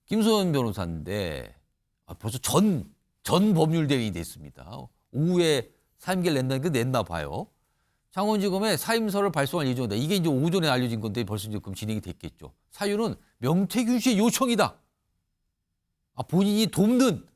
김소연 변호사인데 벌써 전 법률 대리인이 됐습니다. 오후에 사임계를 낸다는 게 냈나 봐요. 창원지검에 사임서를 발송할 예정이다. 이게 이제 오전에 알려진 건데 벌써 지금 진행이 됐겠죠. 사유는 명태균 씨의 요청이다. 본인이 돕는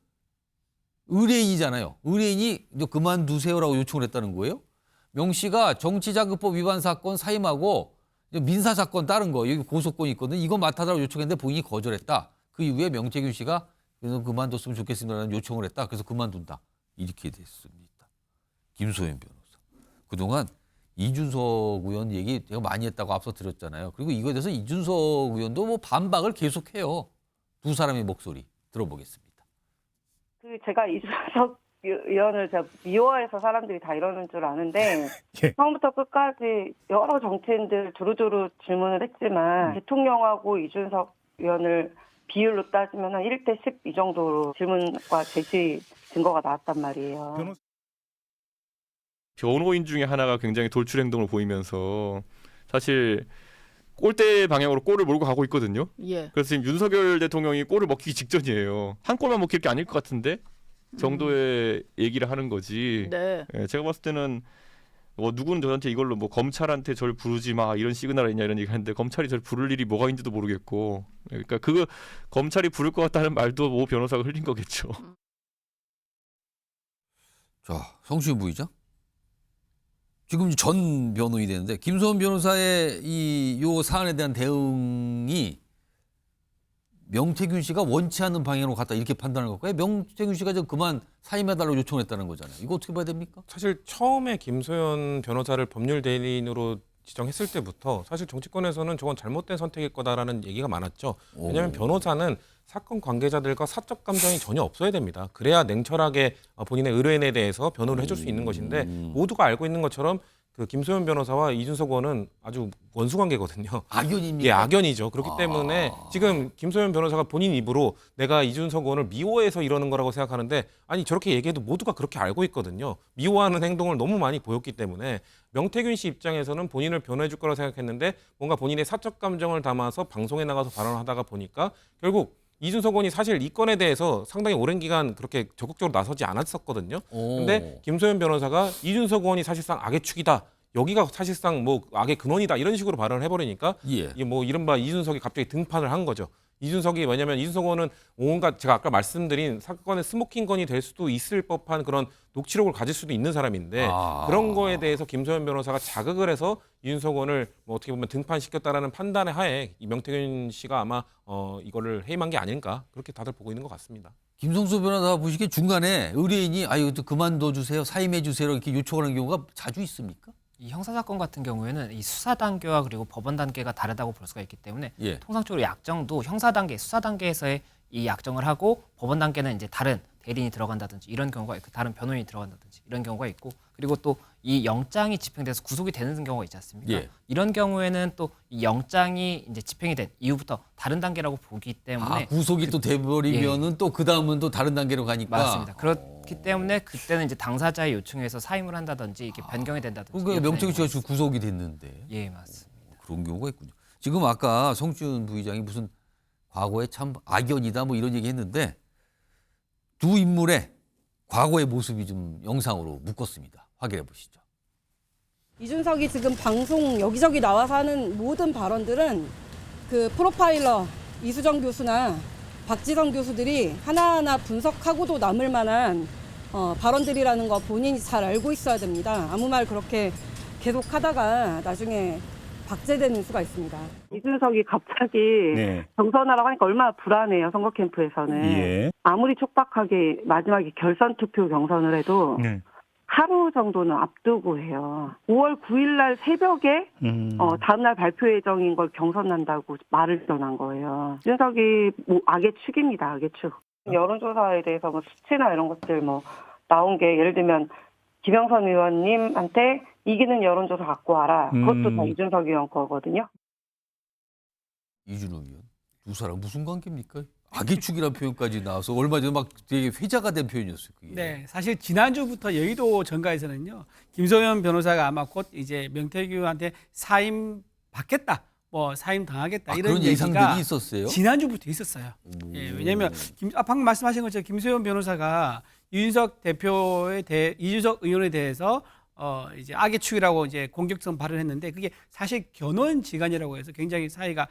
의뢰인이잖아요. 의뢰인이 이제 그만두세요라고 요청을 했다는 거예요. 명 씨가 정치자금법 위반 사건 사임하고 민사 사건 다른 거 여기 고소권이 있거든. 이거 맡아달라고 요청했는데 본인이 거절했다. 그 이후에 명태균 씨가 그만뒀으면 좋겠습니다라는 요청을 했다. 그래서 그만둔다. 이렇게 됐습니다. 김소연 변호사. 그동안 이준석 의원 얘기 제가 많이 했다고 앞서 드렸잖아요. 그리고 이거에 대해서 이준석 의원도 뭐 반박을 계속해요. 두 사람의 목소리 들어보겠습니다. 제가 이준석 의원을 제가 미워해서 사람들이 다 이러는 줄 아는데 예. 처음부터 끝까지 여러 정치인들 두루두루 질문을 했지만 대통령하고 이준석 의원을 비율로 따지면 한 1대 10 이 정도로 질문과 제시 증거가 나왔단 말이에요. 변호인 중에 하나가 굉장히 돌출 행동을 보이면서 사실 골대 방향으로 골을 몰고 가고 있거든요. 예. 그래서 지금 윤석열 대통령이 골을 먹히기 직전이에요. 한 골만 먹힐 게 아닐 것 같은데 정도의 얘기를 하는 거지. 네. 예, 제가 봤을 때는 누구는 저한테 이걸로 뭐 검찰한테 절 부르지 마 이런 시그널 있냐 이런 얘기 하는데 검찰이 절 부를 일이 뭐가 있는지도 모르겠고, 그러니까 그 검찰이 부를 것 같다는 말도 모 변호사가 흘린 거겠죠. 자, 성시윤 부의장. 지금 전 변호인이 되는데 김소연 변호사의 요 사안에 대한 대응이 명태균 씨가 원치 않는 방향으로 갔다 이렇게 판단을 갖고 명태균 씨가 좀 그만 사임해달라고 요청했다는 거잖아요. 이거 어떻게 봐야 됩니까? 사실 처음에 김소연 변호사를 법률 대리인으로 지정했을 때부터 사실 정치권에서는 저건 잘못된 선택일 거다라는 얘기가 많았죠. 왜냐하면 변호사는 사건 관계자들과 사적 감정이 전혀 없어야 됩니다. 그래야 냉철하게 본인의 의뢰인에 대해서 변호를 해줄 수 있는 것인데 모두가 알고 있는 것처럼 그 김소연 변호사와 이준석 의원은 아주 원수 관계거든요. 악연입니까? 예, 악연이죠. 그렇기 때문에 지금 김소연 변호사가 본인 입으로 내가 이준석 의원을 미워해서 이러는 거라고 생각하는데 아니 저렇게 얘기해도 모두가 그렇게 알고 있거든요. 미워하는 행동을 너무 많이 보였기 때문에 명태균 씨 입장에서는 본인을 변호해 줄 거라고 생각했는데 뭔가 본인의 사적 감정을 담아서 방송에 나가서 발언을 하다가 보니까 결국 이준석 의원이 사실 이 건에 대해서 상당히 오랜 기간 그렇게 적극적으로 나서지 않았었거든요. 근데 김소연 변호사가 이준석 의원이 사실상 악의 축이다. 여기가 사실상 뭐 악의 근원이다. 이런 식으로 발언을 해버리니까 이게 뭐 이른바 이준석이 갑자기 등판을 한 거죠. 이준석이 왜냐하면 이준석 의원은 온갖 제가 아까 말씀드린 사건의 스모킹건이 될 수도 있을 법한 그런 녹취록을 가질 수도 있는 사람인데 그런 거에 대해서 김소연 변호사가 자극을 해서 이준석 의원을 뭐 어떻게 보면 등판시켰다라는 판단의 하에 이 명태균 씨가 아마 이거를 해임한 게 아닌가 그렇게 다들 보고 있는 것 같습니다. 김성수 변호사 보시기에 중간에 의뢰인이 이거 그만둬 주세요, 사임해 주세요 이렇게 요청하는 경우가 자주 있습니까? 이 형사사건 같은 경우에는 이 수사 단계와 그리고 법원 단계가 다르다고 볼 수가 있기 때문에 통상적으로 약정도 형사 단계, 수사 단계에서의 이 약정을 하고 법원 단계는 이제 다른 대리인이 들어간다든지 이런 경우가 있고 다른 변호인이 들어간다든지 이런 경우가 있고 그리고 또 이 영장이 집행돼서 구속이 되는 경우가 있지 않습니까? 이런 경우에는 또 이 영장이 이제 집행이 된 이후부터 다른 단계라고 보기 때문에 구속이 또 돼버리면은 또 그 다음은 또 다른 단계로 가니까 맞습니다. 그렇기 때문에 그때는 이제 당사자의 요청에 의해서 사임을 한다든지 이렇게 변경이 된다든지. 그러니까 명태균 씨가 지금 구속이 됐는데. 예, 맞습니다. 그런 경우가 있군요. 지금 아까 성시윤 부의장이 무슨 과거에 참 악연이다 뭐 이런 얘기 했는데 두 인물의 과거의 모습이 좀 영상으로 묶었습니다. 확인해 보시죠. 이준석이 지금 방송 여기저기 나와서 하는 모든 발언들은 그 프로파일러 이수정 교수나 박지성 교수들이 하나하나 분석하고도 남을 만한 발언들이라는 거 본인이 잘 알고 있어야 됩니다. 아무 말 그렇게 계속 하다가 나중에 박제되는 수가 있습니다. 이준석이 갑자기 경선하라고 하니까 얼마나 불안해요. 선거 캠프에서는. 아무리 촉박하게 마지막에 결선 투표 경선을 해도 하루 정도는 앞두고 해요. 5월 9일 날 새벽에 다음날 발표 예정인 걸 경선한다고 말을 전한 거예요. 이준석이 뭐 악의 축입니다. 악의 축. 여론조사에 대해서 뭐 수치나 이런 것들 뭐 나온 게 예를 들면 김영선 의원님한테 이기는 여론조사 갖고 와라. 그것도 다 이준석 의원 거거든요. 이준석 의원 두 사람 무슨 관계입니까? 악의 축이라는 표현까지 나와서 얼마 전에 막 되게 회자가 된 표현이었어요. 그게. 네, 사실 지난주부터 여의도 정가에서는요, 김소연 변호사가 아마 곧 이제 명태균한테 사임 받겠다, 뭐 사임 당하겠다 이런 그런 얘기가 예상들이 있었어요? 지난주부터 있었어요. 예, 왜냐하면 방금 말씀하신 것처럼 김소연 변호사가 이준석 의원에 대해서 이제 악의 축이라고 이제 공격성 발언을 했는데 그게 사실 견원지간이라고 해서 굉장히 사이가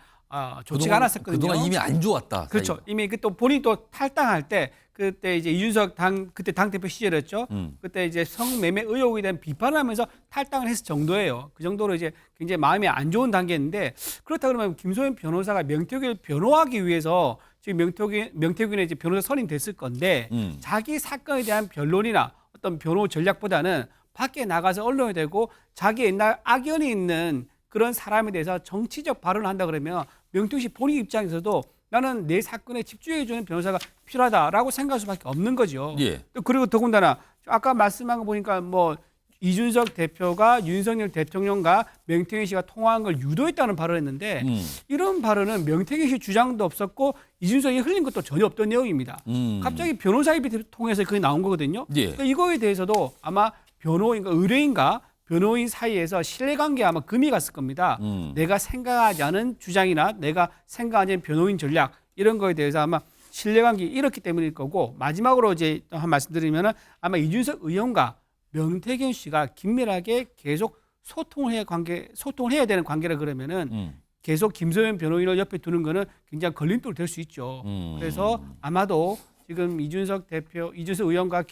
좋지가 않았었거든요. 그동안 이미 안 좋았다. 그렇죠. 사이가. 이미 또 본인이 또 탈당할 때 그때 이제 이준석 그때 당대표 시절이었죠. 그때 이제 성매매 의혹에 대한 비판을 하면서 탈당을 했을 정도예요. 그 정도로 이제 굉장히 마음이 안 좋은 단계인데 그렇다 그러면 김소연 변호사가 명태균을 변호하기 위해서 지금 명태균의 이제 변호사 선임됐을 건데 자기 사건에 대한 변론이나 어떤 변호 전략보다는 밖에 나가서 언론에 대고 자기 옛날 악연이 있는 그런 사람에 대해서 정치적 발언을 한다 그러면 명태균 씨 본인 입장에서도 나는 내 사건에 집중해주는 변호사가 필요하다라고 생각할 수밖에 없는 거죠. 예. 그리고 더군다나 아까 말씀한 거 보니까 뭐 이준석 대표가 윤석열 대통령과 명태균 씨가 통화한 걸 유도했다는 발언을 했는데 이런 발언은 명태균 씨 주장도 없었고 이준석이 흘린 것도 전혀 없던 내용입니다. 갑자기 변호사 입을 통해서 그게 나온 거거든요. 예. 그러니까 이거에 대해서도 아마 의뢰인과 변호인 사이에서 신뢰관계에 아마 금이 갔을 겁니다. 내가 생각하지 않은 주장이나 내가 생각하지 않은 변호인 전략 이런 거에 대해서 아마 신뢰관계 이렇기 때문일 거고 마지막으로 이제 한 말씀드리면은 아마 이준석 의원과 명태균 씨가 긴밀하게 계속 소통을 해야 되는 관계라 그러면은 계속 김소연 변호인을 옆에 두는 거는 굉장히 걸림돌 될 수 있죠. 그래서 아마도 지금 이준석 의원과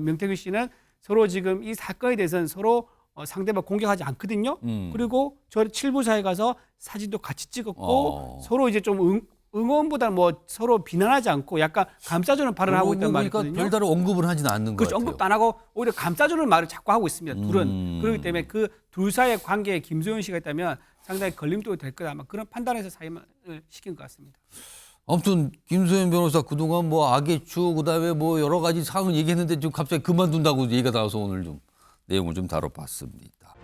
명태균 씨는 서로 지금 이 사건에 대해서는 서로 상대방 공격하지 않거든요. 그리고 저 7부사에 가서 사진도 같이 찍었고 서로 이제 좀 응원보다는 뭐 서로 비난하지 않고 약간 감싸주는 발언을 하고 있단 말이거든요. 별다른 언급을 하지는 않는 거죠. 그렇죠. 언급도 안 하고 오히려 감싸주는 말을 자꾸 하고 있습니다. 둘은. 그렇기 때문에 그 둘 사이의 관계에 김소연 씨가 있다면 상당히 걸림돌이 될 거다. 아마 그런 판단에서 사임을 시킨 것 같습니다. 아무튼 김소연 변호사 그동안 뭐 악의 추 그다음에 뭐 여러 가지 사항을 얘기했는데 좀 갑자기 그만둔다고 얘기가 나와서 오늘 좀 내용을 좀 다뤄봤습니다.